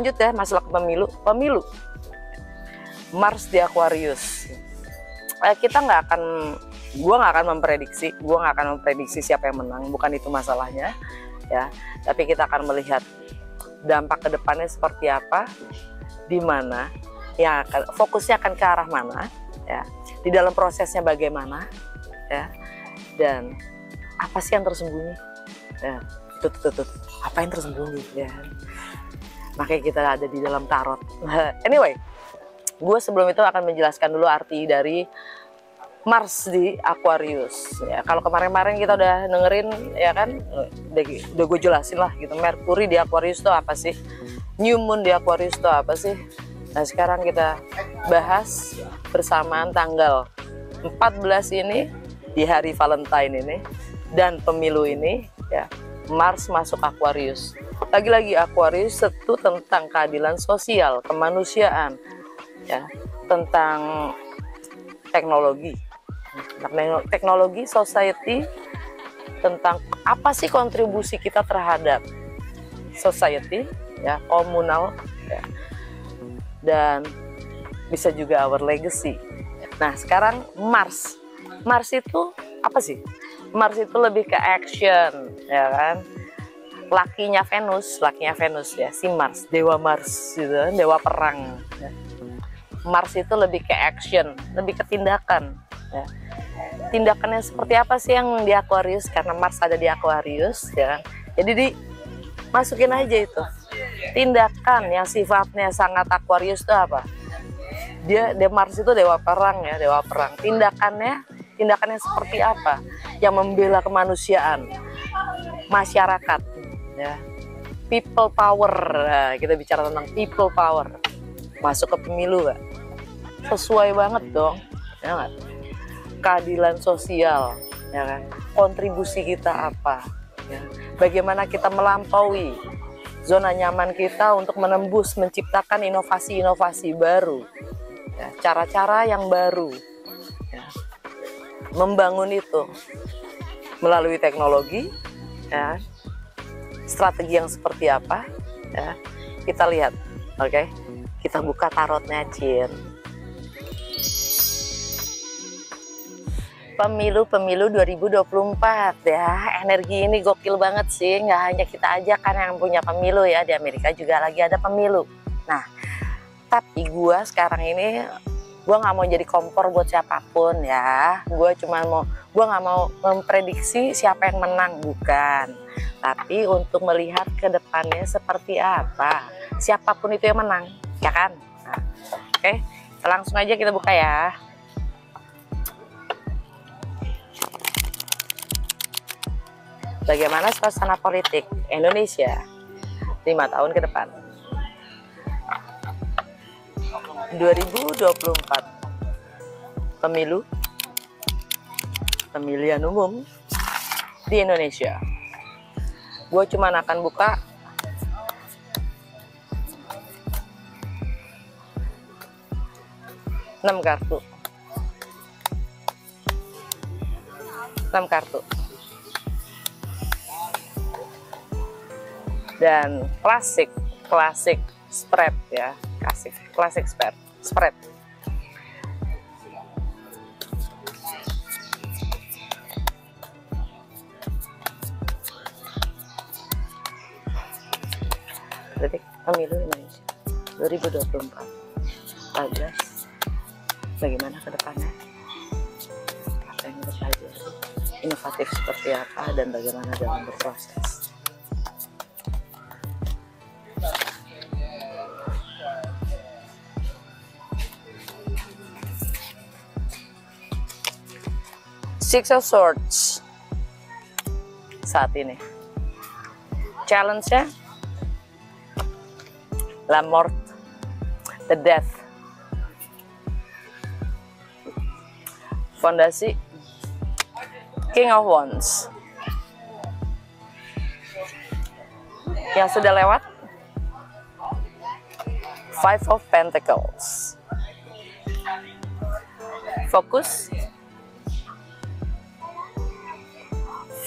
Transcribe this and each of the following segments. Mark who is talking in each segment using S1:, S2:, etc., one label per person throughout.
S1: lanjut ya masalah pemilu. Mars di Aquarius. Kita gue nggak akan memprediksi siapa yang menang, bukan itu masalahnya ya. Tapi kita akan melihat dampak kedepannya seperti apa, di mana, yang fokusnya akan ke arah mana, ya. Di dalam prosesnya bagaimana, ya. Dan apa sih yang tersembunyi? Ya, itu apa yang tersembunyi, ya. Makanya kita ada di dalam tarot. Anyway. Gue sebelum itu akan menjelaskan dulu arti dari Mars di Aquarius. Ya, kalau kemarin-kemarin kita udah dengerin, ya kan, udah gue jelasin lah gitu. Merkuri di Aquarius itu apa sih? New Moon di Aquarius itu apa sih? Nah sekarang kita bahas bersamaan tanggal 14 ini, di hari Valentine ini, dan pemilu ini, ya, Mars masuk Aquarius. Lagi-lagi Aquarius itu tentang keadilan sosial, kemanusiaan, ya, tentang teknologi, society, tentang apa sih kontribusi kita terhadap society, ya, komunal, ya, dan bisa juga our legacy. Nah sekarang Mars itu apa sih? Mars itu lebih ke action, ya kan? Lakinya Venus ya, si Mars, dewa Mars gitu, dewa perang, ya. Mars itu lebih ke action, lebih ke tindakan, ya. Tindakannya seperti apa sih yang di Aquarius? Karena Mars ada di Aquarius, ya kan? Jadi masukin aja itu tindakan yang sifatnya sangat Aquarius itu apa? Dia Mars itu dewa perang, ya, dewa perang. Tindakannya seperti apa? Yang membela kemanusiaan, masyarakat, ya. People power, nah, kita bicara tentang people power. Masuk ke pemilu gak? Sesuai banget dong, ya gak? Keadilan sosial, ya kan? Kontribusi kita apa, ya? Bagaimana kita melampaui zona nyaman kita untuk menembus, menciptakan inovasi-inovasi baru, ya, cara-cara yang baru, ya. Membangun itu melalui teknologi, ya. Strategi yang seperti apa, ya. Kita lihat, oke? Kita buka tarotnya, Cin. Pemilu 2024, ya. Energi ini gokil banget sih. Nggak hanya kita aja kan yang punya pemilu, ya. Di Amerika juga lagi ada pemilu. Nah, tapi gue sekarang ini, gue nggak mau jadi kompor buat siapapun, ya. Gue nggak mau memprediksi siapa yang menang, bukan. Tapi untuk melihat ke depannya seperti apa. Siapapun itu yang menang, ya kan? Nah, oke, langsung aja kita buka ya. Bagaimana suasana politik Indonesia 5 tahun ke depan? 2024 pemilihan umum di Indonesia. Gue cuma akan buka 6 kartu. 6 kartu. Dan klasik spread, ya. Klasik spread. Detik pemilu Indonesia 2024 14. Bagaimana ke depannya? Apa yang terjadi? Inovatif seperti apa dan bagaimana dalam berproses? Six of Swords saat ini. Challenge-nya La Mort, the Death. Fondasi King of Wands. Yang sudah lewat Five of Pentacles. Fokus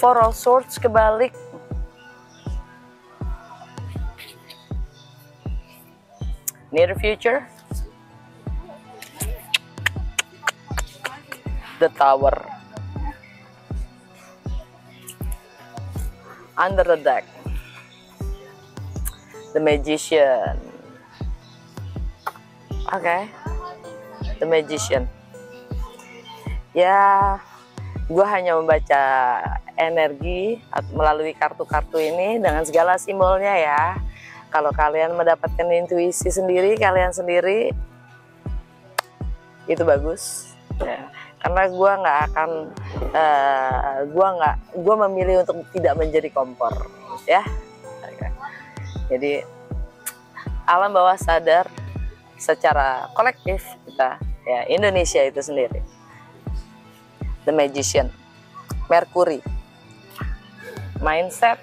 S1: Four of Swords kebalik. Near future, the tower. Under the deck, the magician. Oke, the magician. Ya, gue hanya membaca energi melalui kartu-kartu ini dengan segala simbolnya ya. Kalau kalian mendapatkan intuisi sendiri, kalian sendiri, itu bagus. Ya. Karena gue nggak akan, gue memilih untuk tidak menjadi kompor, ya. Jadi alam bawah sadar secara kolektif kita, ya, Indonesia itu sendiri. The Magician, Mercury, mindset,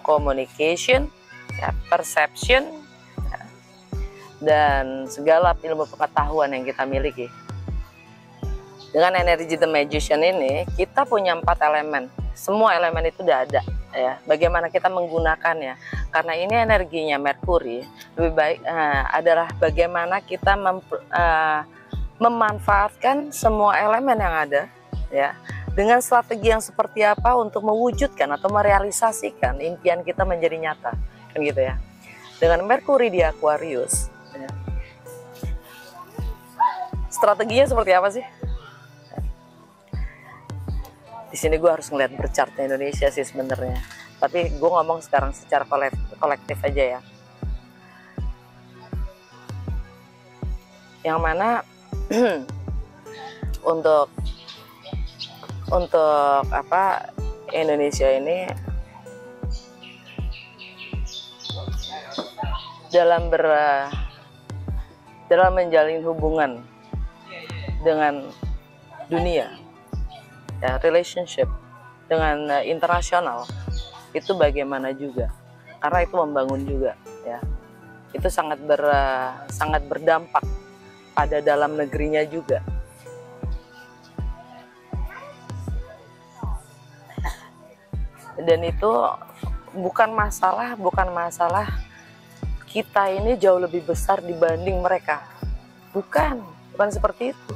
S1: communication, ya, perception, ya, dan segala ilmu pengetahuan yang kita miliki. Dengan energi The Magician ini, kita punya 4 elemen. Semua elemen itu udah ada, ya. Bagaimana kita menggunakannya? Karena ini energinya Mercury, lebih baik adalah bagaimana kita memanfaatkan semua elemen yang ada, ya, dengan strategi yang seperti apa untuk mewujudkan atau merealisasikan impian kita menjadi nyata, kan gitu ya. Dengan Mercury di Aquarius, ya, strateginya seperti apa sih? Di sini gue harus ngeliat berchartnya Indonesia sih sebenarnya, tapi gue ngomong sekarang secara kolektif aja ya. Yang mana untuk apa, Indonesia ini dalam menjalin hubungan dengan dunia, ya, relationship dengan internasional itu bagaimana juga, karena itu membangun juga, ya, itu sangat berdampak pada dalam negerinya juga. Dan itu bukan masalah kita ini jauh lebih besar dibanding mereka, bukan seperti itu.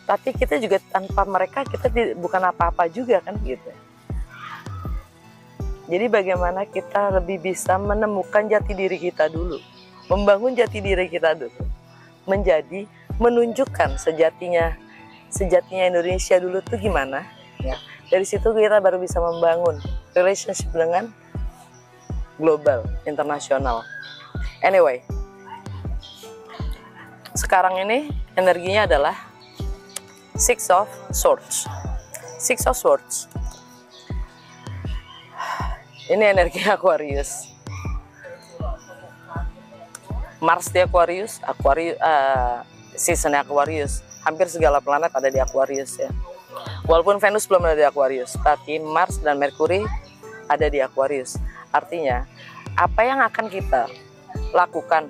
S1: Tapi kita juga tanpa mereka kita bukan apa-apa juga, kan gitu. Jadi bagaimana kita lebih bisa menemukan jati diri kita dulu, membangun jati diri kita dulu, menunjukkan sejatinya Indonesia dulu tuh gimana, ya. Dari situ kita baru bisa membangun relationship dengan global, internasional. Anyway, sekarang ini energinya adalah Six of Swords. Six of Swords. Ini energi Aquarius. Mars di Aquarius, season Aquarius. Hampir segala planet ada di Aquarius, ya. Walaupun Venus belum ada di Aquarius, tapi Mars dan Mercury ada di Aquarius. Artinya, apa yang akan kita lakukan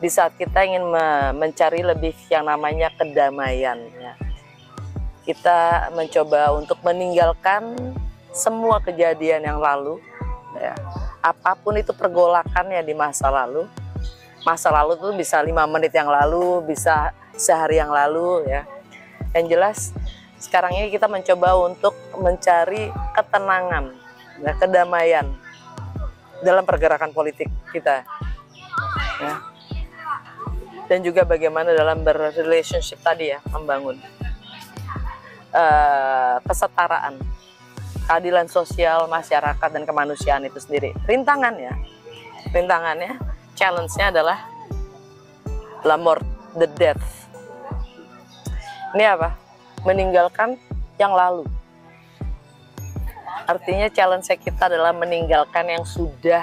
S1: di saat kita ingin mencari lebih yang namanya kedamaian, ya. Kita mencoba untuk meninggalkan semua kejadian yang lalu, ya. Apapun itu pergolakannya di masa lalu itu bisa 5 menit yang lalu, bisa sehari yang lalu, ya. Yang jelas sekarang ini kita mencoba untuk mencari ketenangan, ya, kedamaian dalam pergerakan politik kita, ya. Dan juga bagaimana dalam berrelationship tadi, ya, membangun kesetaraan, keadilan sosial masyarakat dan kemanusiaan itu sendiri. Rintangannya, challenge-nya adalah la mort, the death. Ini apa? Meninggalkan yang lalu. Artinya challenge kita adalah meninggalkan yang sudah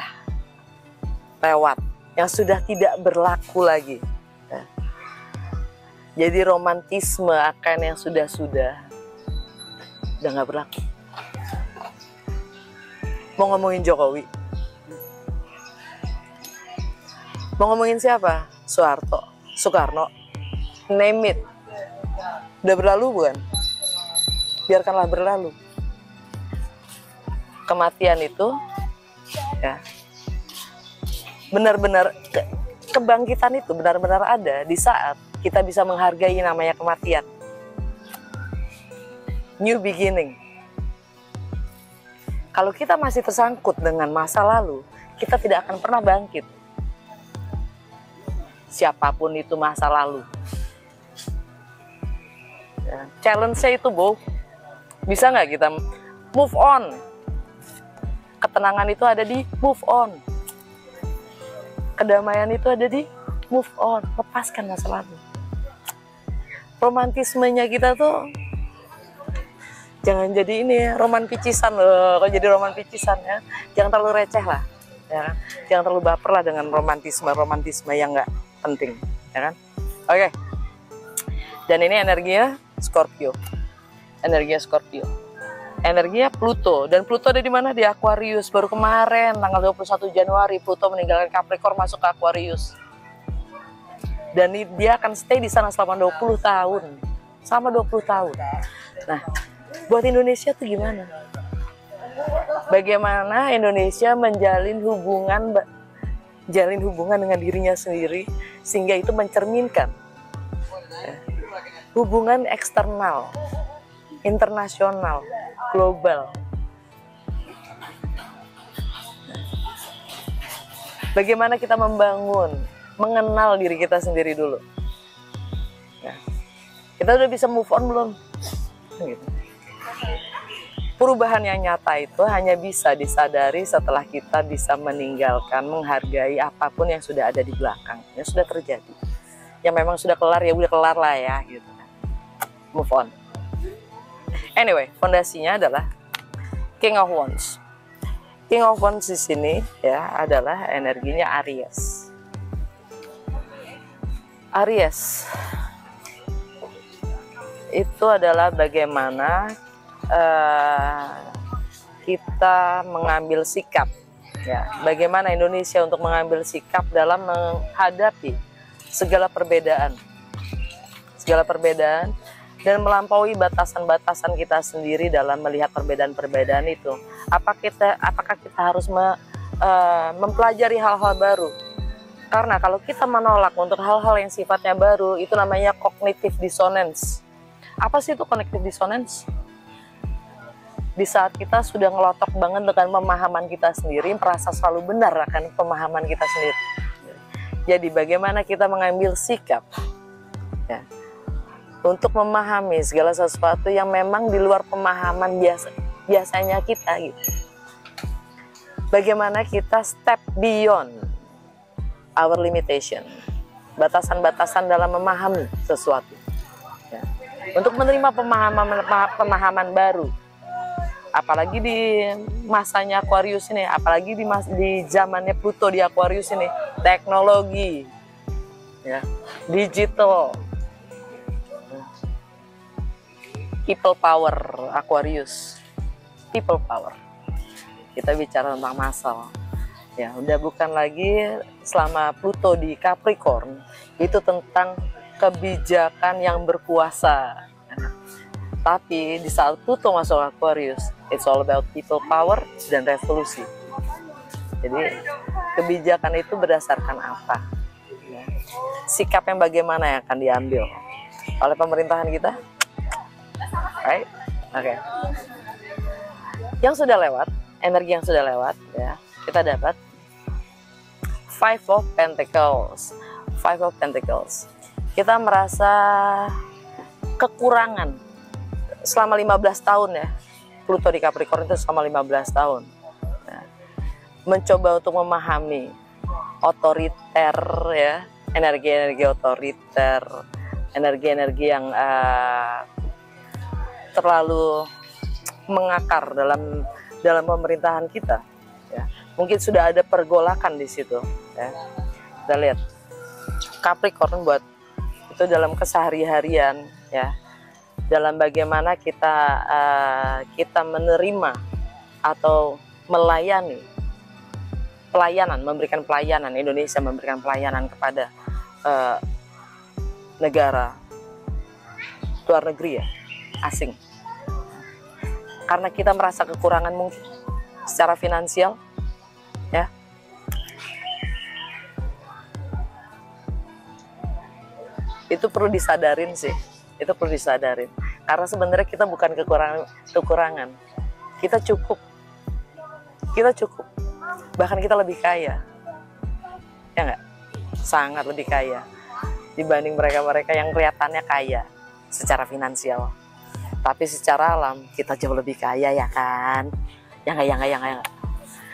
S1: lewat, yang sudah tidak berlaku lagi. Jadi romantisme akan yang sudah nggak berlaku. Mau ngomongin Jokowi, mau ngomongin siapa? Soekarno, name it. Udah berlalu bukan? Biarkanlah berlalu. Kematian itu, ya, benar-benar kebangkitan itu benar-benar ada di saat kita bisa menghargai namanya kematian. New beginning. Kalau kita masih tersangkut dengan masa lalu, kita tidak akan pernah bangkit. Siapapun itu masa lalu. Ya, challenge-nya itu, Bu. Bisa nggak kita move on? Ketenangan itu ada di move on. Kedamaian itu ada di move on. Lepaskan masa lalu. Romantismenya kita tuh jangan jadi ini ya, roman picisan loh. Kalau jadi roman picisan ya, jangan terlalu receh lah, ya kan? Jangan terlalu baper lah dengan romantisme yang nggak penting, ya kan? Oke. Dan ini energinya Scorpio, energinya Pluto. Dan Pluto ada di mana? Di Aquarius. Baru kemarin tanggal 21 Januari Pluto meninggalkan Capricorn masuk ke Aquarius. Dan dia akan stay di sana selama 20 tahun, sama 20 tahun. Nah, buat Indonesia tuh gimana? Bagaimana Indonesia menjalin hubungan dengan dirinya sendiri sehingga itu mencerminkan hubungan eksternal, internasional, global. Bagaimana kita mengenal diri kita sendiri dulu. Kita udah bisa move on belum? Gitu. Perubahan yang nyata itu hanya bisa disadari setelah kita bisa meninggalkan, menghargai apapun yang sudah ada di belakang, yang sudah terjadi. Yang memang sudah kelar ya udah kelar lah ya, gitu kan. Move on. Anyway, fondasinya adalah King of Wands. King of Wands di sini ya adalah energinya Aries. Aries itu adalah bagaimana kita mengambil sikap, ya, bagaimana Indonesia untuk mengambil sikap dalam menghadapi segala perbedaan dan melampaui batasan-batasan kita sendiri dalam melihat perbedaan-perbedaan itu. Apakah kita harus mempelajari hal-hal baru? Karena kalau kita menolak untuk hal-hal yang sifatnya baru, itu namanya cognitive dissonance. Apa sih itu cognitive dissonance? Di saat kita sudah ngelotok banget dengan pemahaman kita sendiri, merasa selalu benar akan pemahaman kita sendiri. Jadi bagaimana kita mengambil sikap ya, untuk memahami segala sesuatu yang memang di luar pemahaman biasanya kita gitu. Bagaimana kita step beyond our limitation, batasan-batasan dalam memahami sesuatu ya. Untuk menerima pemahaman baru. Apalagi di masanya Aquarius ini, apalagi di zamannya Pluto di Aquarius ini, teknologi, ya, digital, people power, Aquarius, people power. Kita bicara tentang masal, ya, udah bukan lagi selama Pluto di Capricorn itu tentang kebijakan yang berkuasa. Tapi di saat Pluto masuk Aquarius, it's all about people power dan revolusi. Jadi kebijakan itu berdasarkan apa? Ya. Sikap yang bagaimana yang akan diambil oleh pemerintahan kita? Right? Oke. Yang sudah lewat, energi yang sudah lewat, ya, kita dapat Five of Pentacles. Five of Pentacles. Kita merasa kekurangan selama 15 tahun ya. Pluto di Capricorn itu selama 15 tahun. Ya. Mencoba untuk memahami otoriter ya, energi-energi otoriter, energi-energi yang terlalu mengakar dalam pemerintahan kita. Ya. Mungkin sudah ada pergolakan di situ. Ya. Kita lihat Capricorn buat itu dalam kesehari-harian ya. Dalam bagaimana kita menerima atau melayani memberikan pelayanan, Indonesia memberikan pelayanan kepada negara luar negeri ya, asing. Karena kita merasa kekurangan mungkin secara finansial ya, Itu perlu disadarin sih, itu perlu disadarin. Karena sebenarnya kita bukan kekurangan, kita cukup, bahkan kita lebih kaya, ya nggak? Sangat lebih kaya dibanding mereka-mereka yang kelihatannya kaya secara finansial, tapi secara alam kita jauh lebih kaya, ya kan? Ya nggak.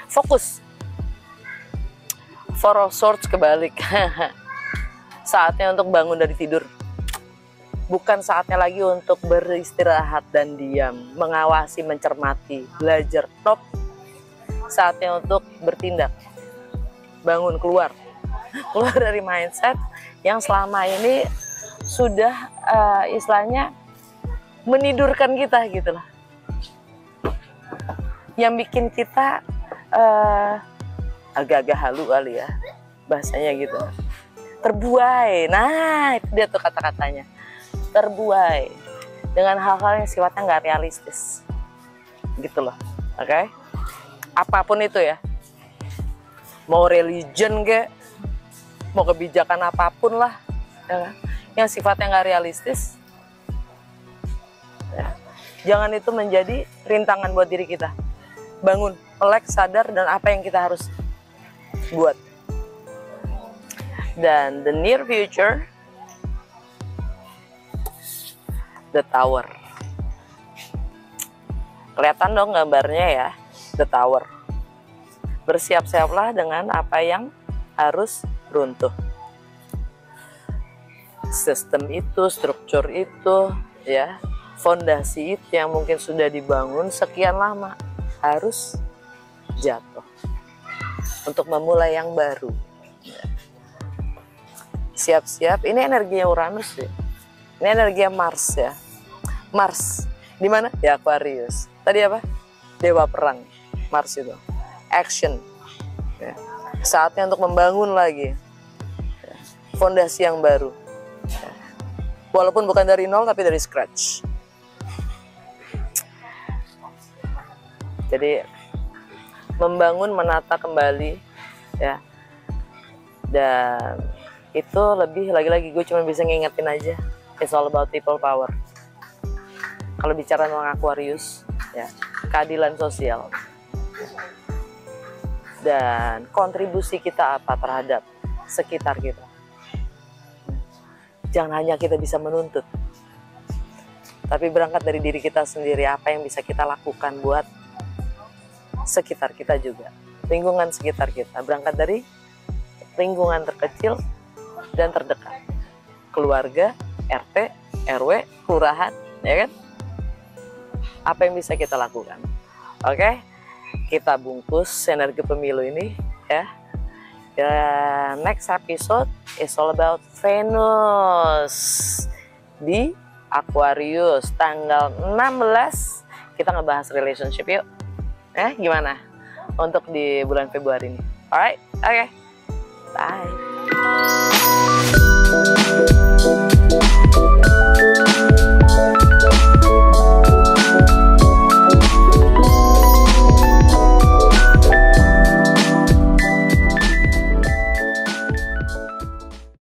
S1: Fokus. Four of Swords kebalik. Saatnya untuk bangun dari tidur. Bukan saatnya lagi untuk beristirahat dan diam, mengawasi, mencermati, belajar. Stop. Saatnya untuk bertindak. Bangun, keluar dari mindset yang selama ini sudah istilahnya menidurkan kita gitu lah. Yang bikin kita agak-agak halu kali ya bahasanya gitu, terbuai. Nah itu dia tuh kata-katanya, terbuai dengan hal-hal yang sifatnya nggak realistis gitu loh. Oke? Apapun itu ya, mau religion ke, mau kebijakan apapun lah ya, yang sifatnya nggak realistis ya, jangan itu menjadi rintangan buat diri kita. Bangun, melek, sadar, dan apa yang kita harus buat. Dan the near future, the tower. Kelihatan dong gambarnya ya, the tower. Bersiap-siaplah dengan apa yang harus runtuh. Sistem itu, struktur itu, ya, fondasi itu yang mungkin sudah dibangun sekian lama harus jatuh untuk memulai yang baru. Siap-siap. Ini energinya Uranus ya. Ini energinya Mars ya. Mars di mana? Di Aquarius. Tadi apa? Dewa perang. Mars itu. Action. Ya. Saatnya untuk membangun lagi. Ya. Fondasi yang baru. Ya. Walaupun bukan dari nol tapi dari scratch. Jadi membangun, menata kembali ya. Dan itu lebih lagi-lagi gue cuma bisa ngingetin aja, it's all about people power. Kalau bicara tentang Aquarius ya, keadilan sosial dan kontribusi kita apa terhadap sekitar kita. Jangan hanya kita bisa menuntut, tapi berangkat dari diri kita sendiri, apa yang bisa kita lakukan buat sekitar kita juga, lingkungan sekitar kita. Berangkat dari lingkungan terkecil dan terdekat, keluarga, RT, RW, kelurahan, ya kan? Apa yang bisa kita lakukan? Oke, kita bungkus energi pemilu ini ya. Next episode is all about Venus di Aquarius tanggal 16. Kita ngebahas relationship yuk. Gimana untuk di bulan Februari ini? Alright, oke. Bye.